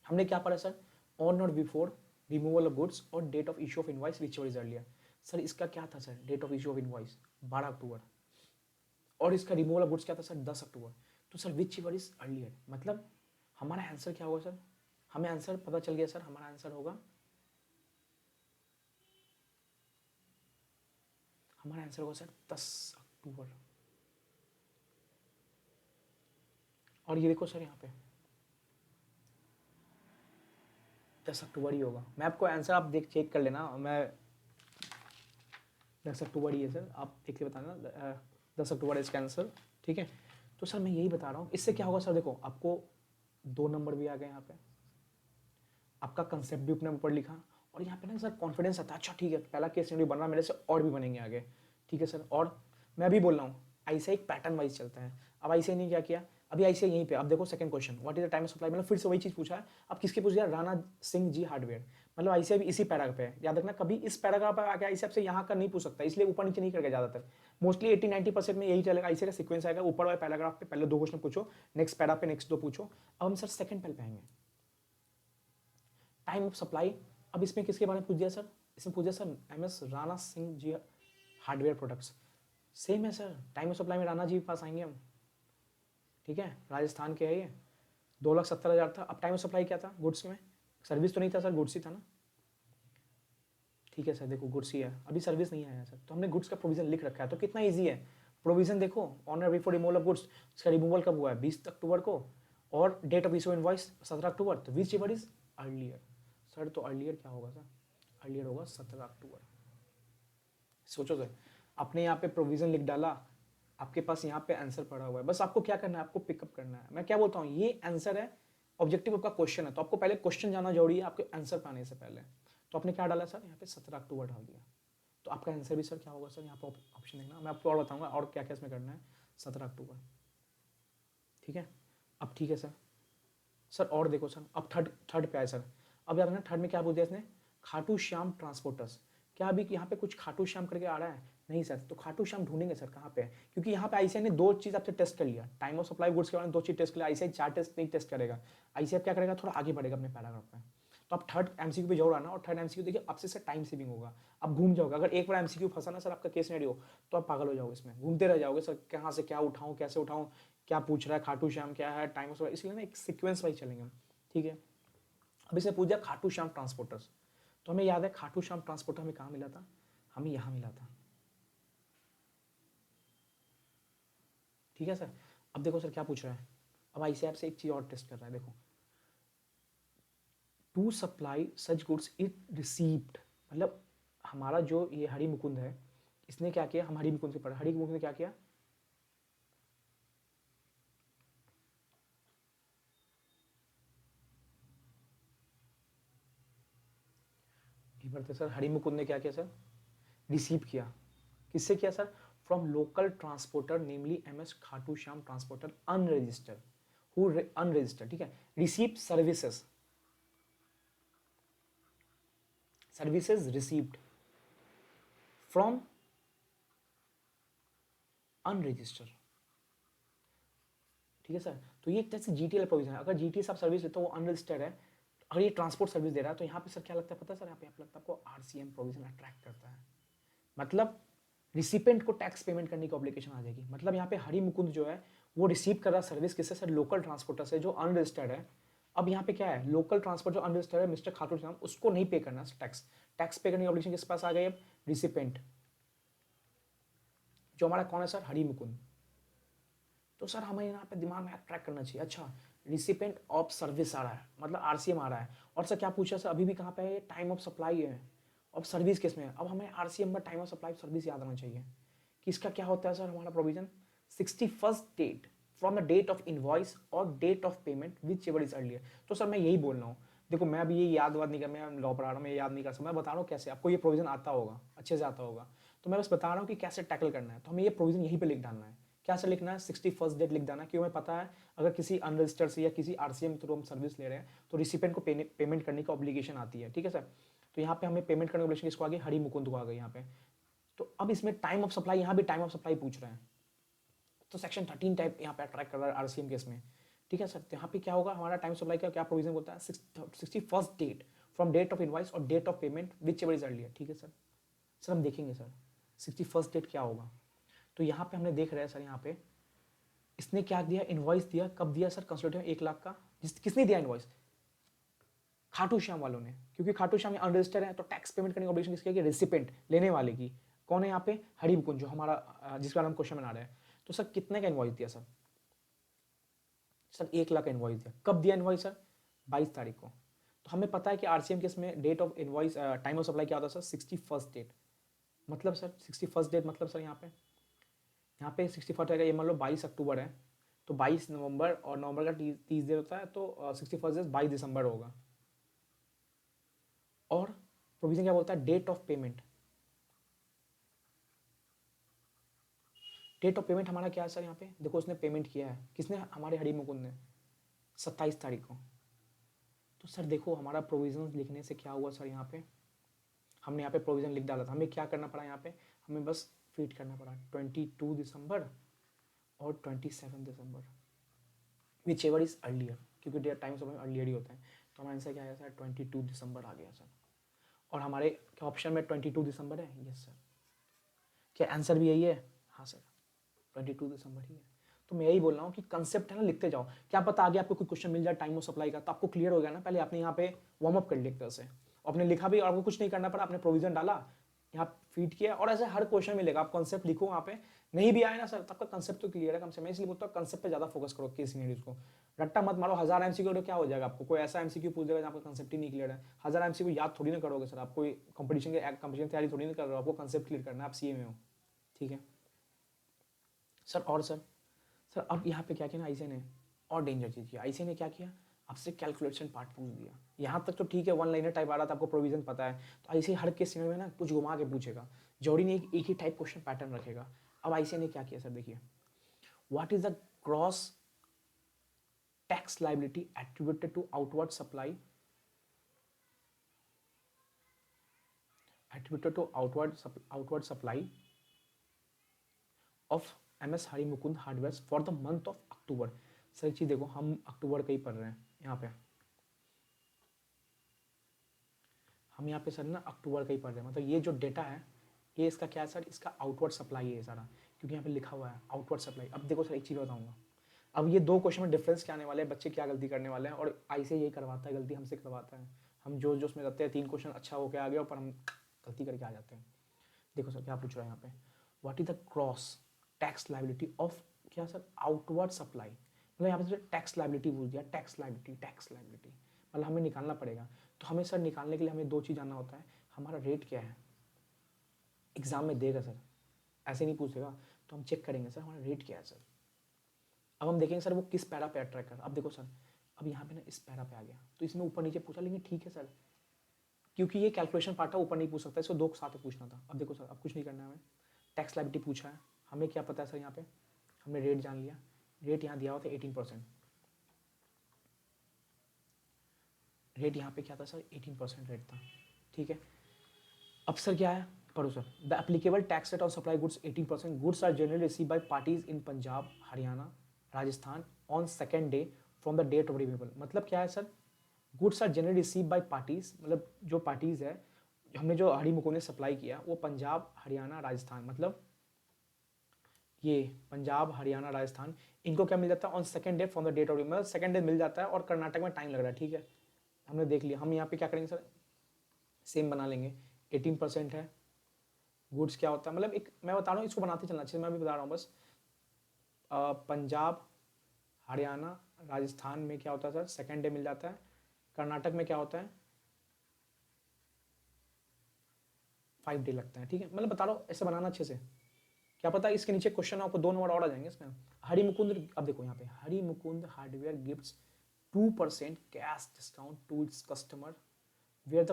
हमने क्या पढ़ा sir, on or before removal of goods और date of issue of invoice whichever is earlier. Sir इसका क्या था sir, date of issue of invoice 12 October, और इसका रिमूवल ऑफ गुड्स क्या था सर, 10 अक्टूबर। तो sir which ever is earlier, मतलब हमारा आंसर क्या होगा सर, हमें आंसर पता चल गया सर, हमारा आंसर होगा, हमारा आंसर होगा सर 10 अक्टूबर। और ये देखो सर यहाँ पे 10 अक्टूबर ही होगा, मैं आपको आंसर आप देख चेक कर लेना, मैं 10 अक्टूबर ही है सर, आप देख के बताना 10 अक्टूबर इसका आंसर, ठीक है। तो सर मैं यही बता रहा हूँ, इससे क्या होगा सर, देखो आपको 2 नंबर भी आ गए यहाँ पे, आपका कंसेप्ट भी अपने ऊपर लिखा, और यहाँ पे ना सर कॉन्फिडेंस आता है, अच्छा ठीक है पहला केस स्टडी बन रहा मेरे से, और भी बनेंगे आगे, ठीक है सर। और मैं भी बोल रहा हूँ, ऐसे एक पैटर्न वाइज चलता है। अब ऐसे नहीं क्या किया, अभी ऐसे यहीं पे अब देखो second question, what is the time of supply, मतलब फिर से वही चीज़ पूछा है। अब किसके पूछ दिया, राणा सिंह जी हार्डवेयर, मतलब ऐसे अभी इसी पैराग्राफ पे है, याद रखना कभी इस पैराग्राफ पर आके ऐसे आपसे यहाँ का नहीं पूछ सकता, इसलिए ऊपर नीचे नहीं करके ज़्यादातर, मोस्टली 80-90% में यही चलेगा, ऐसे का सीक्वेंस आएगा, ऊपर वाले पैराग्राफ पे पहले 2 क्वेश्चन पूछो, नेक्स्ट पैरा पे नेक्स्ट 2 पूछो। अब हम सर सेकंड पैर पे आएंगे, टाइम ऑफ सप्लाई। अब इसमें किसके बारे में पूछ दिया सर, इसमें पूछ दिया sir MS Rana Singh ji hardware products, same है सर, टाइम ऑफ सप्लाई में राणा जी के पास आएंगे हम, ठीक है, राजस्थान के है ये, 2,70,000 था। अब टाइम ऑफ सप्लाई क्या था, गुड्स में, सर्विस तो नहीं था सर, गुड्स ही था ना, ठीक है सर, देखो गुड्स ही है, अभी सर्विस नहीं आया सर, तो हमने गुड्स का प्रोविजन लिख रखा है, तो कितना ईजी है प्रोविजन, देखो on or before removal of goods, इसका रिमूवल कब हुआ है, 20 अक्टूबर को, और डेट ऑफ इशू इनवॉइस 17 अक्टूबर, तो which ever is earlier sir, तो अर्लियर क्या होगा सर, अर्लियर होगा 17 अक्टूबर। सोचो सर, आपने यहाँ पे प्रोविजन लिख डाला, आपके पास यहाँ पे आंसर पड़ा हुआ है, बस आपको क्या करना है, आपको पिकअप करना है। मैं क्या बोलता हूँ, ये आंसर है, ऑब्जेक्टिव आपका क्वेश्चन है, तो आपको पहले क्वेश्चन जाना जरूरी है आपके आंसर पाने से पहले। तो आपने क्या डाला सर, यहाँ पे 17 अक्टूबर डाल दिया, तो आपका आंसर भी सर क्या होगा सर, यहाँ पे ऑप्शन देखना, मैं आपको और बताऊंगा और क्या क्या इसमें करना है, 17 अक्टूबर, ठीक है। अब ठीक है सर, सर और देखो सर, अब थर्ड थर्ड पे आए सर, अब याद रखना थर्ड में क्या बोल दिया इसने, खाटू श्याम ट्रांसपोर्टर्स। क्या अभी यहाँ पे कुछ खाटू श्याम करके आ रहा है, नहीं सर, तो खाटू श्याम ढूंढेंगे सर कहाँ पे है, क्योंकि यहाँ पे आईसीआई ने 2 चीज़ आपसे टेस्ट कर लिया, टाइम ऑफ सप्लाई गुड्स के बारे में 2 चीज़ टेस्ट कर लिया, आईसीआई 4 टेस्ट नहीं टेस्ट करेगा, आईसीआई क्या करेगा, थोड़ा आगे बढ़ेगा अपने पैराग्राफ में। तो आप थर्ड एमसीक्यू पे जरूर आना, और थर्ड एमसीक्यू देखिए आपसे सर टाइम सेविंग होगा, आप घूम जाओगे, अगर एक बार एमसीक्यू फंसा ना सर आपका केस नहीं हो, तो आप पागल हो जाओगे, इसमें घूमते रह जाओगे सर, कहाँ से क्या उठाऊँ, कैसे उठाऊँ, क्या पूछ रहा है, खाटू श्याम क्या है, टाइम ऑफ सप्लाई, इसलिए ना एक सीक्वेंस वाइज चलेंगे हम, ठीक है। अब इसे पूछ दिया खाटू श्याम ट्रांसपोर्टर्स, तो हमें याद है खाटू श्याम ट्रांसपोर्टर हमें कहाँ मिला था, हमें यहाँ मिला था, ठीक है सर। अब देखो सर क्या पूछ रहा है, अब आईसीआई आपसे एक चीज़ और टेस्ट कर रहा है, देखो to supply such goods it received, मतलब हमारा जो ये हरि मुकुंद है, इसने क्या किया, हम हरि मुकुंद से पढ़ा, हरि मुकुंद ने क्या किया, सर हरि मुकुंद ने क्या किया सर, रिसीव किया, किससे किया sir, from local transporter namely MS Khatu Sham transporter unregistered who unregistered, ठीक है, receive services received from unregistered, ठीक है सर। तो ये जैसे जीटीएल प्रोविजन है, अगर जीटीए सब सर्विस देता है वो अनरजिस्टर्ड है, अगर ये ट्रांसपोर्ट सर्विस दे रहा है तो यहाँ पे सर क्या लगता है पता है सर, यहाँ पे लगता है आपको आरसीएम प्रोविजन अट्रैक्ट करता है, मतलब रिसिपेंट को टैक्स पेमेंट करने की ऑब्लिगेशन आ जाएगी। मतलब यहाँ पे हरि मुकुंद जो है वो रिसीव कर रहा सर्विस किससे सर, लोकल ट्रांसपोर्टर से जो अनरजिस्टर्ड है। अब यहाँ पे क्या है, लोकल ट्रांसपोर्ट जो अनरजिस्टर्ड है मिस्टर खाटू श्याम, उसको नहीं पे करना टैक्स, टैक्स पे करने की ऑब्लिगेशन किस पास आ गई अब, रिसिपेंट, जो हमारा कौन है सर, हरि मुकुंद। तो सर हमें यहाँ पे दिमाग में ट्रैक करना चाहिए, अच्छा रिसिपेंट ऑफ सर्विस आ रहा है, मतलब आरसीएम आ रहा है, और सर क्या पूछा सर, अभी भी कहाँ पे है, टाइम ऑफ सप्लाई है, अब सर्विस किस में है, अब हमें आरसीएम में टाइम ऑफ सप्लाई सर्विस याद आना चाहिए कि इसका क्या होता है सर, हमारा provision 61st date from the date of invoice और date of payment whichever is earlier. तो सर मैं यही बोल रहा हूँ, देखो मैं अभी ये याद वाद नहीं कर, मैं लॉ पढ़ा रहा हूँ, मैं याद नहीं कर सकता, मैं बता रहा हूँ कैसे, आपको ये प्रोविजन आता होगा, अच्छे से आता होगा, तो मैं बस बता रहा हूँ कि कैसे टैकल करना है। तो हमें ये प्रोविजन यहीं पे लिख डालना है, क्या से लिखना है, 61st डेट लिख देना, क्यों, हमें पता है अगर किसी अनरजिस्टर्ड से या किसी आरसीएम के थ्रू हम सर्विस ले रहे हैं तो रिसिपेंट को पेमेंट करने की ऑब्लिगेशन आती है, ठीक है सर। तो यहाँ पे हमें पेमेंट करने की ऑब्लिगेशन किसको आ गई, हरि मुकुंद को आ गई यहाँ पे। तो अब इसमें टाइम ऑफ सप्लाई, यहाँ भी टाइम ऑफ सप्लाई पूछ रहे हैं, तो सेक्शन 13 टाइप यहाँ पे अट्रैक्ट कर रहा है आरसीएम केस में, ठीक है सर। तो यहाँ पे क्या होगा, हमारा टाइम सप्लाई का क्या प्रोविजन बोलता है, 61st date from date of invoice और date of payment whichever is earlier, ठीक है सर। सर हम देखेंगे सर 61st डेट क्या होगा, तो यहाँ पे हमने देख रहे हैं सर, यहाँ पे इसने क्या दिया, इनवॉइस दिया, कब दिया सर, कंसोलिडेट में 1 लाख का, किसने दिया इनवॉइस, खाटू श्याम वालों ने, क्योंकि खाटू श्याम अनरजिस्टर्ड है तो टैक्स पेमेंट करने की ऑब्लिगेशन किसकी है, रिसिपेंट लेने वाले की, कौन है यहाँ पे, हरि मुकुंद, जो हमारा जिसका हम क्वेश्चन बना रहे हैं। तो सर कितने का इनवॉइस दिया सर, सर 1 लाख का इनवॉइस दिया, कब दिया इनवॉइस सर, 22 तारीख को। तो हमें पता है कि आरसीएम केस में date of invoice time of supply क्या होता है सर, 61st डेट, मतलब सर 61st डेट मतलब सर यहाँ पे 61st है, ये मान लो 22 अक्टूबर है, तो 22 नवंबर और नवंबर का 30 दिन होता है, तो 61st डेट 22 दिसंबर होगा। और प्रोविजन क्या बोलता है, date of payment, date of payment हमारा क्या है सर, यहाँ पे देखो उसने पेमेंट किया है, किसने, हमारे हरि मुकुंद ने, 27 तारीख को। तो सर देखो हमारा प्रोविजन लिखने से क्या हुआ सर, यहाँ पे हमने यहाँ पे प्रोविजन लिख डाला था, हमें क्या करना पड़ा, यहाँ पे हमें बस फीड करना पड़ा 22 दिसंबर और 27 दिसंबर विच एवर इज अर्लियर, क्योंकि डेट टाइम सब अर्लियर ही होता है। तो हमारा आंसर क्या आया सर, 22 दिसंबर आ गया सर। और हमारे क्या ऑप्शन में 22 दिसंबर है, यस सर। क्या आंसर भी यही है, हाँ सर 22 दिसंबर ही है। तो मैं यही बोल रहा हूँ कि कंसेप्ट है ना, लिखते जाओ, क्या पता आगे आपको कोई क्वेश्चन मिल जाए टाइम ऑफ सप्लाई का, तो आपको क्लियर हो गया ना, पहले आपने यहाँ पे वार्म अप कर लिया एक तरह से, आपने लिखा भी और आपको कुछ नहीं करना पड़ा, आपने प्रोविजन डाला, यहाँ फीड किया, और ऐसे हर क्वेश्चन मिलेगा, आप कंसेप्ट लिखो वहाँ पे, नहीं भी आए ना सर तब का कंसेप्ट तो क्लियर है कम से, मैं इसलिए बोलता हूँ कंसेप्ट पे ज्यादा फोकस करो केस सिनेरियोज को, रट्टा मत मारो, 1000 एमसीक्यू तो क्या हो जाएगा, आपको कोई ऐसा एमसीक्यू पूछ देगा आपका कंसेप्ट ही नहीं क्लियर है, 1000 एमसीक्यू याद थोड़ी ना करोगे सर, आप कोई कंपटीशन की तैयारी थोड़ी ना कर रहे हो, आपको कंसेप्ट क्लियर करना है, आप सीए में हो, ठीक है सर। और सर अब यहाँ पे क्या किया ना आईसीए ने, और डेंजर चीज़ किया, आईसीए ने क्या किया, आपसे कैलकुलेशन पार्ट पूछ दिया। यहाँ तक तो ठीक है, वन लाइनर टाइप आ रहा था, आपको प्रोविजन पता है, तो आईसीए हर केस में ना कुछ घुमा के पूछेगा, जरूरी नहीं एक ही टाइप क्वेश्चन पैटर्न रखेगा। अब आईसीए ने क्या किया सर, देखिए, what is the gross tax liability attributed to outward supply, attributed to outward supply of MS Hari Mukund hardware for the month of October. Sir एक चीज देखो, हम अक्टूबर का ही पढ़ रहे हैं यहाँ पे, हम यहाँ पे सर ना अक्टूबर का ही पढ़ रहे हैं, मतलब ये जो डेटा है ये इसका क्या है सर, इसका आउटवर्ड सप्लाई है सारा, क्योंकि यहाँ पे लिखा हुआ है आउटवर्ड सप्लाई। अब देखो सर एक चीज़ बताऊंगा, अब ये दो क्वेश्चन में डिफरेंस क्या आने वाले हैं, बच्चे क्या गलती करने वाले हैं, और आईसीए यही करवाता है, गलती हमसे करवाता है, हम जो उसमें रहते हैं 3 क्वेश्चन अच्छा होकर आ गया पर हम गलती करके आ जाते हैं। देखो सर क्या पूछ रहा है यहाँ पे, what is the cross tax liability of, क्या सर, आउटवर्ड सप्लाई, मतलब यहाँ पे टैक्स लाइबिलिटी पूछ दिया, टैक्स लाइबिलिटी मतलब हमें निकालना पड़ेगा। तो हमें सर निकालने के लिए हमें 2 चीज़ जानना होता है, हमारा रेट क्या है, एग्जाम में देगा सर, ऐसे नहीं पूछेगा, तो हम चेक करेंगे सर हमारा रेट क्या है सर। अब हम देखेंगे सर वो किस पैरा पे अट्रैक्ट कर, अब देखो सर अब यहाँ पे ना इस पैरा पे आ गया, तो इसमें ऊपर नीचे पूछा, लेकिन ठीक है सर, क्योंकि ये कैलकुलेशन पार्ट है, ऊपर नहीं पूछ सकता, इसको 2 साथ में पूछना था। अब देखो सर अब कुछ नहीं करना है हमें, टैक्स लाइबिलिटी पूछा है, हमें क्या पता है सर, यहाँ पे हमने रेट जान लिया, रेट यहाँ दिया हुआ था 18%, रेट यहाँ पे क्या था सर, 18% रेट था, ठीक है। अब सर क्या है, पढ़ो sir, the applicable tax rate on supply goods 18%, goods are generally receive by parties in Punjab, Haryana, Rajasthan on second day from the date of removal. मतलब क्या है sir, goods are generally receive by parties, मतलब जो पार्टीज है, हमने जो हरी मुकुंद ने सप्लाई किया वो पंजाब, हरियाणा, राजस्थान, मतलब ये पंजाब, हरियाणा, राजस्थान, इनको क्या मिल जाता है on second day from the date of removal, second day मिल जाता है, और कर्नाटक में टाइम लग रहा है, ठीक है। हमने देख लिया, हम यहाँ पे क्या करेंगे सर, सेम बना लेंगे, 18% है, गुड्स क्या होता है, मतलब एक मैं बता रहा हूँ, इसको बनाते चलना चाहिए, मैं भी बता रहा हूँ बस। पंजाब, हरियाणा, राजस्थान में क्या होता है सर, सेकंड डे मिल जाता है, कर्नाटक में क्या होता है 5 डे लगता है, ठीक है। मतलब बता रहा हूँ, ऐसे बनाना अच्छे से, क्या पता इसके नीचे क्वेश्चन आपको 2 नंबर और आ जाएंगे इसमें। हरी मुकुंद, अब देखो यहाँ पे, Hari Mukund hardware gifts 2% cash discount to its customer where the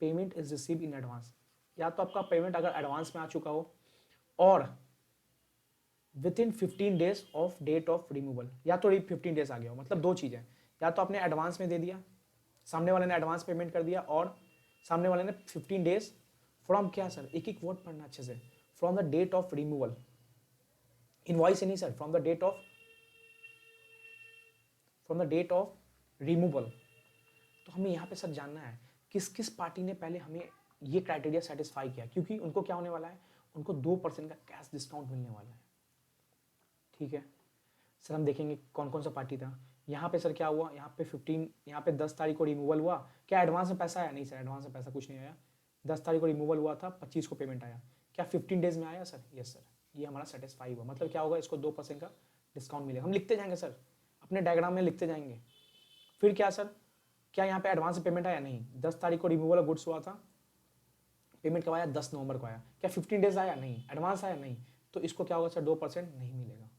payment is receive in advance. या तो आपका पेमेंट अगर एडवांस में आ चुका हो, और with in 15 days of date of removal, या तो 15 डेज आ गया हो, मतलब दो चीज़ें, या तो आपने एडवांस में दे दिया, सामने वाले ने एडवांस पेमेंट कर दिया, और सामने वाले ने 15 डेज फ्रॉम, क्या सर, एक एक वर्ड पढ़ना अच्छे से, from the date of removal, invoice नहीं sir, from the date of removal. तो हमें यहाँ पे सर जानना है किस किस पार्टी ने पहले हमें ये क्राइटेरिया सेटिस्फाई किया, क्योंकि उनको क्या होने वाला है, उनको 2% का कैश डिस्काउंट मिलने वाला है, ठीक है। सर हम देखेंगे कौन कौन सा पार्टी था। यहाँ पे सर क्या हुआ, यहाँ पे 15, यहाँ पे 10 तारीख को रिमूवल हुआ, क्या एडवांस में पैसा आया, नहीं सर एडवांस में पैसा कुछ नहीं आया, 10 तारीख को रिमूवल हुआ था, 25 को पेमेंट आया, क्या 15 डेज में आया सर, यस सर, ये हमारा सेटिस्फाई हुआ, मतलब क्या होगा, इसको 2% का डिस्काउंट मिलेगा। हम लिखते जाएंगे सर, अपने डायग्राम में लिखते जाएंगे। फिर क्या सर, क्या यहाँ पे एडवांस पेमेंट आया, नहीं, 10 तारीख को रिमूवल गुड्स हुआ था, पेमेंट कब आया, 10 नवंबर को आया, क्या 15 डेज आया, नहीं, एडवांस आया, नहीं, तो इसको क्या होगा सर, 2% नहीं मिलेगा।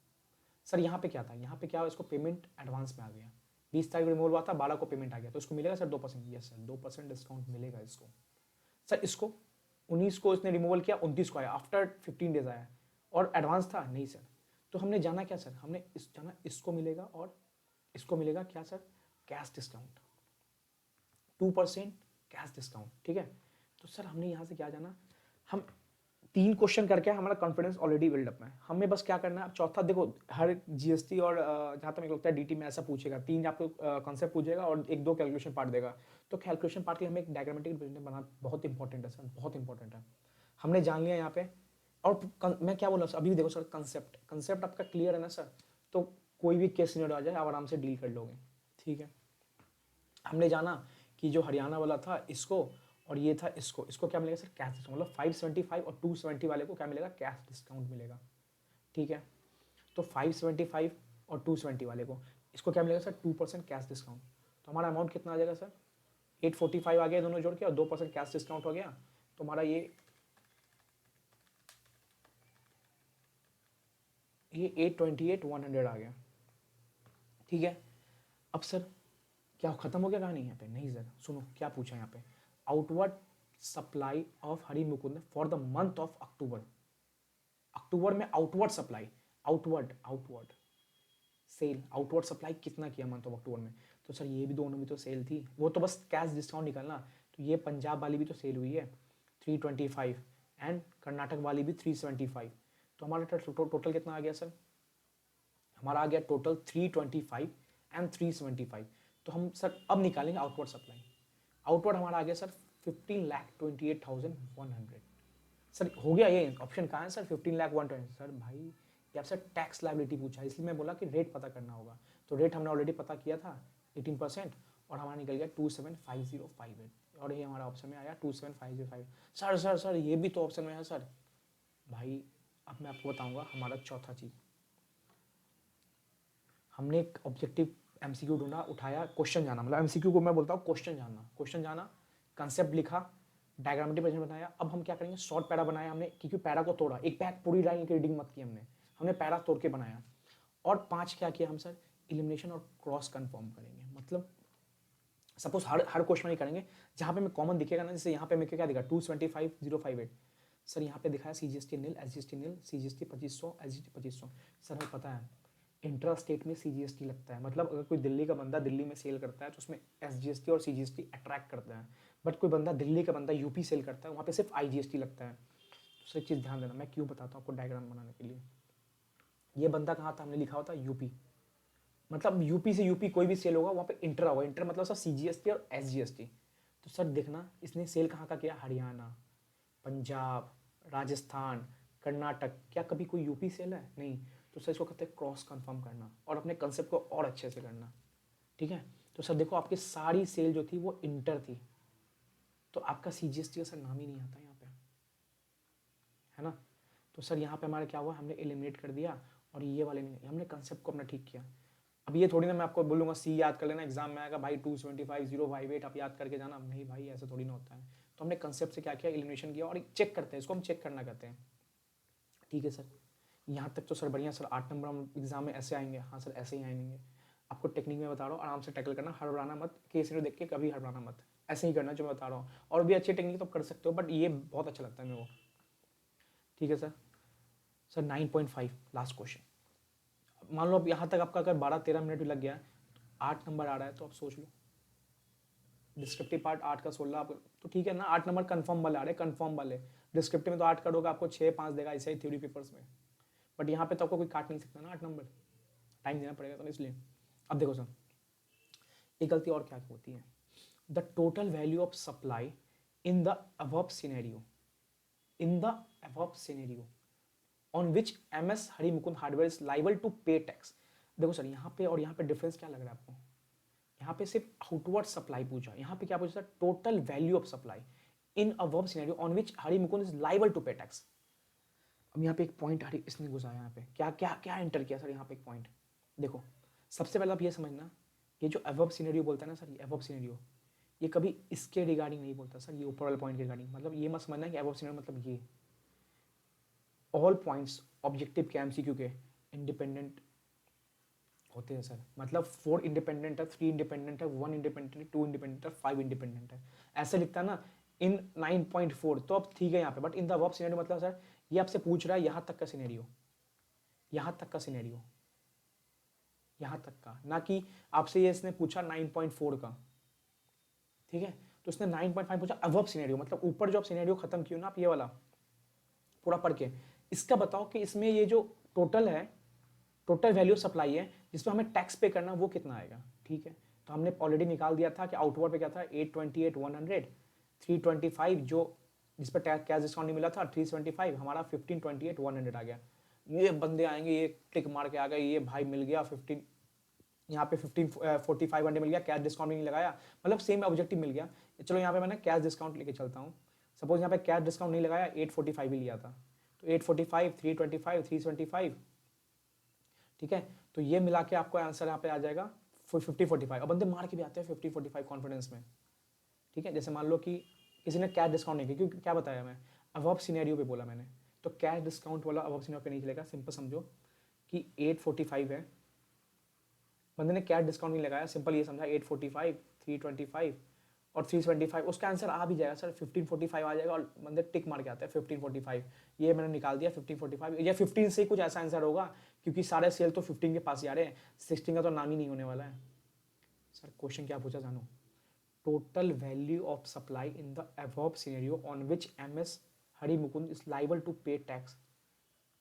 सर यहाँ पे क्या था, यहाँ पे क्या हुआ, इसको पेमेंट एडवांस में आ गया, 20 तारीख को रिमूवल हुआ था, 12 को पेमेंट आ गया, तो इसको मिलेगा सर 2%, यस सर 2% डिस्काउंट मिलेगा इसको। सर इसको 19 को इसने रिमूवल किया, 29 को आया, आफ्टर 15 डेज आया, और एडवांस था, नहीं सर। तो हमने जाना क्या सर, हमने जाना इसको मिलेगा, और इसको मिलेगा क्या sir, cash discount, 2% cash discount, ठीक है। तो सर हमने यहाँ से क्या जाना, हम 3 क्वेश्चन करके हमारा कॉन्फिडेंस ऑलरेडी बिल्डअप है, हमें बस क्या करना है। अब चौथा देखो, हर जीएसटी और जहाँ तक मेरे को लगता है डीटी में ऐसा पूछेगा, 3 आपको कॉन्सेप्ट पूछेगा और 1-2 कैलकुलेशन पार्ट देगा। तो कैलकुलेशन पार्ट के लिए हमें एक डायग्रामेटिक रिप्रेजेंटेशन बनाना बहुत इंपॉर्टेंट है सर, बहुत इंपॉर्टेंट है। हमने जान लिया यहाँ पे, और मैं क्या बोल रहा हूँ अभी भी देखो सर, कंसेप्ट आपका क्लियर है ना सर, तो कोई भी केस सिनेरियो आ जाए आप आराम से डील कर लोगे, ठीक है। हमने जाना कि जो हरियाणा वाला था इसको, और ये था इसको, इसको क्या मिलेगा सर, कैश डिस्काउंट, मतलब 575 और 270 वाले को क्या मिलेगा, कैश डिस्काउंट मिलेगा, ठीक है। तो 575 और 270 वाले को, इसको क्या मिलेगा सर, 2% कैश डिस्काउंट। तो हमारा अमाउंट कितना आ जाएगा सर, 845 आ गया दोनों जोड़ के, और 2% कैश डिस्काउंट हो गया, तो हमारा ये 828,100 आ गया, ठीक है। अब सर क्या खत्म हो गया कहानी यहाँ पे, नहीं सर, सुनो क्या पूछा यहाँ पे, outward supply of Hari Mukund for the month of October, अक्टूबर में outward supply, outward sale, outward supply कितना किया मंथ ऑफ अक्टूबर में, तो सर ये भी दोनों भी तो सेल थी, वो तो बस कैश डिस्काउंट निकलना, तो ये पंजाब वाली भी तो सेल हुई है 325, एंड कर्नाटक वाली भी 375, तो हमारा टोटल कितना आ गया सर, हमारा आ गया टोटल 325 एंड 375। तो हम सर अब निकालेंगे आउटवर्ड सप्लाई, आउटवर्ड हमारा आ गया सर 15,28,100। सर हो गया, ये ऑप्शन कहाँ है सर, 15,120। सर भाई ये आपसे टैक्स लाइबिलिटी पूछा है, इसलिए मैं बोला कि रेट पता करना होगा, तो रेट हमने ऑलरेडी पता किया था 18%, और हमारा निकल गया 275058, और ये हमारा ऑप्शन में आया 27505। सर ये भी तो ऑप्शन में है सर। भाई अब मैं आपको बताऊंगा हमारा चौथा चीज़, हमने एक ऑब्जेक्टिव एमसीक्यू ढूंढा, उठाया, क्वेश्चन जाना, मतलब एमसीक्यू को मैं बोलता हूँ क्वेश्चन जाना, कंसेप्ट लिखा, डायग्रामेटिक प्रेजेंट बनाया। अब हम क्या करेंगे, शॉर्ट पैरा बनाया हमने, क्योंकि पैरा को तोड़ा, एक पैक पूरी लाइन की रीडिंग मत की हमने पैरा तोड़ के बनाया। और 5 क्या किया हम सर, इलिमिनेशन और क्रॉस कन्फर्म करेंगे, मतलब सपोज हर क्वेश्चन नहीं करेंगे, जहाँ पे मैं कॉमन दिखेगा ना, जैसे यहाँ पे मैं क्या दिखा 225,058, सर यहाँ पे दिखाया CGST नील, SGST नील, CGST 2500, SGST 2500। सर हमें पता है इंट्रा स्टेट में CGST लगता है, मतलब अगर कोई दिल्ली का बंदा दिल्ली में सेल करता है तो उसमें SGST और CGST अट्रैक्ट करता है, बट कोई बंदा दिल्ली का बंदा यूपी सेल करता है वहाँ पे सिर्फ IGST लगता है। तो सर चीज़ ध्यान देना, मैं क्यों बताता हूँ आपको डायग्राम बनाने के लिए। ये बंदा कहाँ था, हमने लिखा होता यूपी, मतलब यूपी से यूपी कोई भी सेल होगा वहाँ पे इंटर होगा, इंटर मतलब सर CGST और SGST। तो सर देखना इसने सेल कहाँ का किया, हरियाणा, पंजाब, राजस्थान, कर्नाटक, क्या कभी कोई यूपी सेल है, नहीं। तो सर इसको कहते हैं क्रॉस कंफर्म करना और अपने कंसेप्ट को और अच्छे से करना, ठीक है। तो सर देखो आपकी सारी सेल जो थी वो इंटर थी, तो आपका CGST का सर नाम ही नहीं आता यहाँ पे, है ना। तो सर यहाँ पे हमारा क्या हुआ, हमने एलिमिनेट कर दिया और ये वाले नहीं, हमने कंसेप्ट को अपना ठीक किया। अब ये थोड़ी ना मैं आपको बोलूँगा C याद कर लेना, एग्जाम में आएगा भाई 275 058 आप याद करके जाना, नहीं भाई ऐसा थोड़ी ना होता है। तो हमने कंसेप्ट से क्या किया, एलिमिनेशन किया और चेक करते हैं, इसको हम चेक करना कहते हैं, ठीक है सर। यहाँ तक तो सर बढ़िया सर, 8 नंबर हम एग्जाम में ऐसे आएंगे, हाँ सर ऐसे ही आएंगे। आपको टेक्निक में बता रहा हूँ, आराम से टैकल करना, हड़बड़ाना मत, केस देख के कभी हड़बड़ाना मत, ऐसे ही करना जो मैं बता रहा हूँ। और भी अच्छी टेक्निक तो कर सकते हो, बट ये बहुत अच्छा लगता है मेरे को, ठीक है सर। सर 9.5 लास्ट क्वेश्चन, मान लो अब यहाँ तक आपका अगर 12-13 मिनट भी लग गया तो 8 नंबर आ रहा है, तो आप सोच लो डिस्क्रिप्टिव पार्ट 8 का 16 आपको, तो ठीक है ना, 8 नंबर कंफर्म वाले आ रहे, कंफर्म वाले। डिस्क्रिप्टिव में तो 8 करोगे आपको 6-5 देगा, ऐसा ही थ्योरी पेपर्स में, बट यहाँ पे तो आपको कोई काट नहीं सकता ना 8 नंबर, टाइम देना पड़ेगा, तो इसलिए। अब देखो सर एक गलती और क्या होती है, the total value of supply in the above scenario, in the above scenario on which MS Hari Mukund hardware is liable to pay tax. देखो सर यहाँ पे और यहाँ पे डिफरेंस क्या लग रहा है आपको, यहाँ पे सिर्फ आउटवर्ड सप्लाई पूछा, यहाँ पे क्या पूछा, total value of supply in above scenario on which Hari Mukund is liable to pay tax. अब यहाँ पे एक पॉइंट हरि इसने घुसाया, यहाँ पे क्या क्या क्या एंटर किया सर, यहाँ पे एक पॉइंट देखो। सबसे पहले आप ये समझना, ये जो अबव सिनेरियो बोलता है ना सर, ये अबव सिनेरियो ये कभी इसके रिगार्डिंग नहीं बोलता सर, ये ऊपर वाले पॉइंट के रिगार्डिंग, मतलब ये मत समझना कि अबव सिनेरियो मतलब ये ऑल पॉइंट्स ऑब्जेक्टिव के MCQ के इंडिपेंडेंट होते हैं सर, मतलब 4 इंडिपेंडेंट है, 3 इंडिपेंडेंट है, 1 इंडिपेंडेंट है, 2 इंडिपेंडेंट है, 5 इंडिपेंडेंट है, ऐसे लिखता है ना इन 9.4, तो अब ठीक है यहाँ पे, but in the verb scenario मतलब सर ये आपसे पूछ रहा है यहाँ तक का सिनेरियो, यहाँ तक का सिनेरियो, यहाँ तक का, ना कि आपसे ये इसने पूछा 9.4 का, ठीक है। तो इसने 9.5 पूछा अवर्ब सिनेरियो, मतलब ऊपर जो आप सिनेरियो खत्म किया ना आप ये वाला पूरा पढ़ के, इसका बताओ कि इसमें ये जो टोटल है, टोटल वैल्यू सप्लाई है जिसमें हमें टैक्स पे करना, वो कितना आएगा, ठीक है। तो हमने ऑलरेडी निकाल दिया था कि आउटवर्ड पे क्या था 828 100, 325 जो जिस पर कैश डिस्काउंट नहीं मिला था 375, हमारा 1528 100 आ गया। ये बंदे आएंगे ये टिक मार के आ गए, ये भाई मिल गया 15, यहाँ पे 4500 मिल गया, कैश डिस्काउंट भी नहीं लगाया, मतलब सेम ऑब्जेक्टिव मिल गया। चलो यहाँ पे मैंने कैश डिस्काउंट लेके चलता हूँ, सपोज यहाँ पे कैश डिस्काउंट नहीं लगाया 845 ही लिया था, तो 845 325 375, ठीक है। तो ये मिला के आपको आंसर यहाँ पे आ जाएगा 50-45। अब बंदे मार के भी आते हैं 50-45 कॉन्फिडेंस में, ठीक है। जैसे मान लो कि किसी ने कैश डिस्काउंट नहीं किया, क्योंकि क्या बताया मैं अबव सिनेरियो पे बोला मैंने, तो कैश डिस्काउंट वाला अबव सिनेरियो पे नहीं चलेगा। सिंपल समझो कि 845 है, बंदे ने कैश डिस्काउंट नहीं लगाया, सिंपल ये समझा 845 325 और 375, उसका आंसर आ भी जाएगा सर 1545 आ जाएगा, और बंदे टिक मार के आते हैं 1545, ये मैंने निकाल दिया 1545 या 15 से कुछ ऐसा आंसर होगा, क्योंकि सारे सेल तो 15 के पास ही आ रहे हैं, 16 का तो नाम ही नहीं होने वाला है। सर क्वेश्चन क्या पूछा जानो, total value of supply in the above scenario on which MS Hari Mukund is liable to pay tax.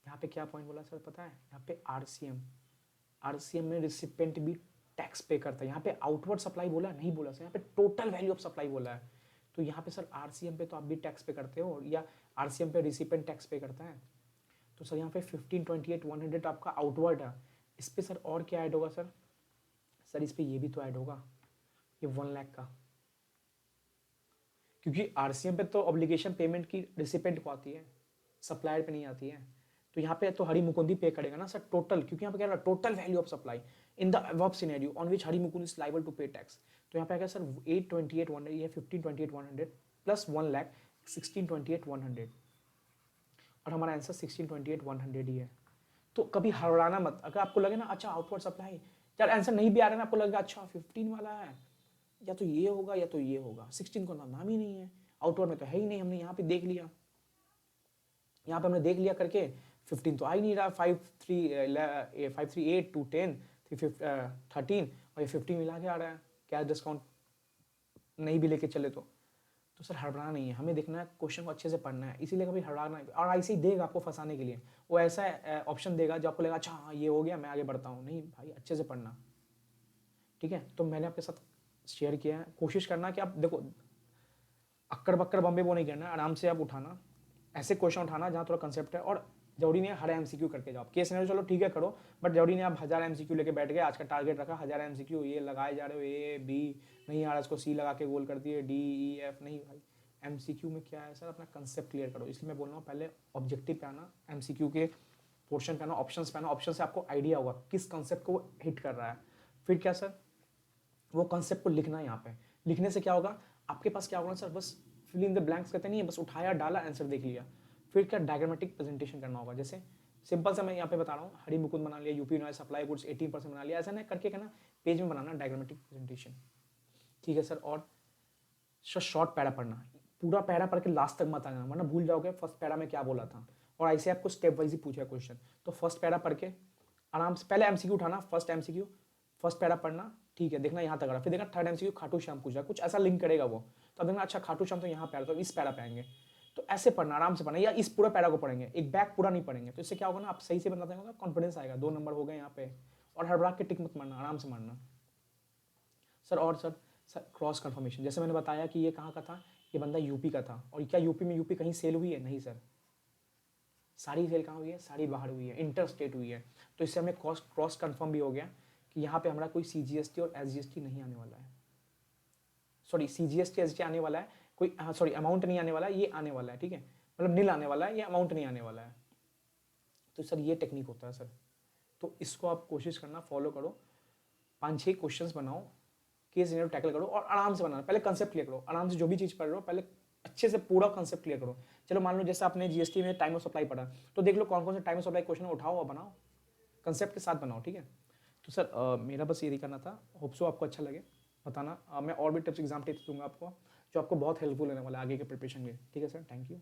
यहाँ पे क्या पॉइंट बोला सर पता है, यहाँ पे RCM में रिसिपेंट भी टैक्स पे करता है, यहाँ पे आउटवर्ड सप्लाई बोला नहीं बोला सर, यहाँ पे टोटल वैल्यू ऑफ सप्लाई बोला है। तो यहाँ पे सर RCM पे तो आप भी टैक्स पे करते हो, या RCM पे रिसिपेंट टैक्स पे करता है। तो सर यहाँ पे 1528 100 आपका आउटवर्ड है, इस पे सर और क्या ऐड होगा सर, सर इस पे ये भी तो ऐड होगा, ये 1 लाख का, क्योंकि RCM पे तो ऑब्लिगेशन पेमेंट की रिसिपेंट को आती है, सप्लायर पे नहीं आती है। तो यहाँ पे तो हरि मुकुंद ही पे करेगा ना सर टोटल, क्योंकि यहाँ पे क्या रहा total value of supply in the above scenario on which Hari Mukund is liable to pay tax. तो यहाँ पे आएगा सर 828 100, ये 1528 100 प्लस 1 लाख 1628 100, और हमारा आंसर 1628 100 ही है। तो कभी हड़बड़ाना मत, अगर आपको लगे ना अच्छा आउटवर्ड सप्लाई यार आंसर नहीं भी आ रहा है ना, आपको लगेगा अच्छा 15 वाला है, या तो ये होगा या तो ये होगा, 16 को नाम ही नहीं है, आउटवर्ड में तो है ही नहीं, हमने यहाँ पे देख लिया, यहाँ पे हमने देख लिया करके 15 तो आ ही नहीं रहा, 538 टू 10 13 और ये 15 मिला के आ रहा है, क्या डिस्काउंट नहीं भी लेके चले तो सर हड़बड़ाना नहीं है, हमें देखना है क्वेश्चन को अच्छे से पढ़ना है, इसीलिए कभी हड़बड़ाना नहीं। और ऐसे ही देगा आपको फंसाने के लिए, वो ऐसा ऑप्शन देगा जो आपको लगेगा अच्छा हाँ ये हो गया मैं आगे बढ़ता हूँ, नहीं भाई अच्छे से पढ़ना, ठीक है। तो मैंने आपके साथ शेयर किया है, कोशिश करना कि आप देखो अक्कड़ बक्कड़ बम्बे वो नहीं करना, आराम से आप उठाना, ऐसे क्वेश्चन उठाना जहाँ थोड़ा कंसेप्ट है, और जरूरी नहीं है हर एमसीक्यू करके जाओ, केस नहीं चलो ठीक है करो, बट जरूरी नहीं आप 1000 एमसीक्यू लेके बैठ गए, आज का टारगेट रखा 1000 एमसीक्यू, ये लगाए जा रहे हो ए बी, नहीं आ रहा इसको सी लगा के गोल कर दिए डी ई एफ, नहीं भाई एमसीक्यू में क्या है सर, अपना कंसेप्ट क्लियर करो। इसलिए मैं बोल रहा हूँ पहले ऑब्जेक्टिव पे आना, एमसीक्यू के पोर्शन पे आना, ऑप्शंस पे आना, ऑप्शन से आपको आइडिया होगा किस कंसेप्ट को वो हिट कर रहा है, फिर क्या सर वो कंसेप्ट को लिखना है। यहाँ पे लिखने से क्या होगा, आपके पास क्या होगा सर, बस फिल इन द ब्लैंक्स कहते नहीं है, बस उठाया डाला आंसर देख लिया। फिर क्या डायग्रामेटिक प्रेजेंटेशन करना होगा, जैसे सिंपल सा मैं यहाँ पे बता रहा हूँ, हरी मुकुंद बना लिया, यूपी यूनिवर्सिटी सप्लाई गुड्स 18% बना लिया, ऐसा ना करके कहना पेज में बनाना डायग्रामेटिक प्रेजेंटेशन, ठीक है सर। और शॉर्ट पैरा पढ़ना, पूरा पैरा पढ़ के लास्ट तक मत आना, वरना भूल जाओगे फर्स्ट पैरा में क्या बोला था, और ऐसे आपको स्टेप वाइज ही पूछा क्वेश्चन। तो फर्स्ट पैरा पढ़ के आराम से पहले एमसीक्यू उठाना, फर्स्ट एमसीक्यू फर्स्ट पैरा पढ़ना, ठीक है, देखना यहाँ तक रहा, फिर देखना थर्ड एमसीक्यू खाटू श्याम पूछा, कुछ ऐसा लिंक करेगा वो, तो देखना अच्छा खाटू श्याम तो यहाँ पे आ रहा, तो इस पैरा पे आएंगे, तो ऐसे पढ़ना, आराम से पढ़ना, या इस पूरा पैरा को पढ़ेंगे, एक बैक पूरा नहीं पढ़ेंगे, तो इससे क्या होगा ना आप सही से बनाते होगा, कॉन्फिडेंस आएगा, 2 नंबर हो गए यहाँ पे। और हड़बड़ा के टिक मत मारना, आराम से मारना सर। और सर क्रॉस कन्फर्मेशन, जैसे मैंने बताया कि ये कहाँ का था, ये बंदा यूपी का था, और क्या यूपी में यूपी कहीं सेल हुई है, नहीं सर, सारी सेल कहाँ हुई है, सारी बाहर हुई है, इंटर स्टेट हुई है। तो इससे हमें क्रॉस कन्फर्म भी हो गया कि यहाँ पे हमारा कोई CGST और SGST नहीं आने वाला है, सॉरी CGST SGST आने वाला है, कोई सॉरी अमाउंट नहीं आने वाला है, ये आने वाला है, ठीक है, मतलब नील आने वाला है, ये अमाउंट नहीं आने वाला है। तो सर ये टेक्निक होता है सर, तो इसको आप कोशिश करना फॉलो करो, 5-6 क्वेश्चंस बनाओ, केस सिनेरियो टैकल करो, और आराम से बनाना, पहले कंसेप्ट क्लियर करो, आराम से जो भी चीज़ पढ़ रहे हो पहले अच्छे से पूरा कंसेप्ट क्लियर करो। चलो मान लो जैसे आपने जीएसटी में टाइम ऑफ सप्लाई पढ़ा, तो देख लो कौन कौन से टाइम ऑफ सप्लाई क्वेश्चन उठाओ और बनाओ, कंसेप्ट के साथ बनाओ, ठीक है। तो सर मेरा बस यही करना था, होप सो आपको अच्छा लगे, बताना मैं और भी टिप्स एग्जाम टिप्स दूंगा आपको, जो आपको बहुत हेल्पफुल होने वाला है आगे के प्रिपरेशन के, ठीक है सर, थैंक यू।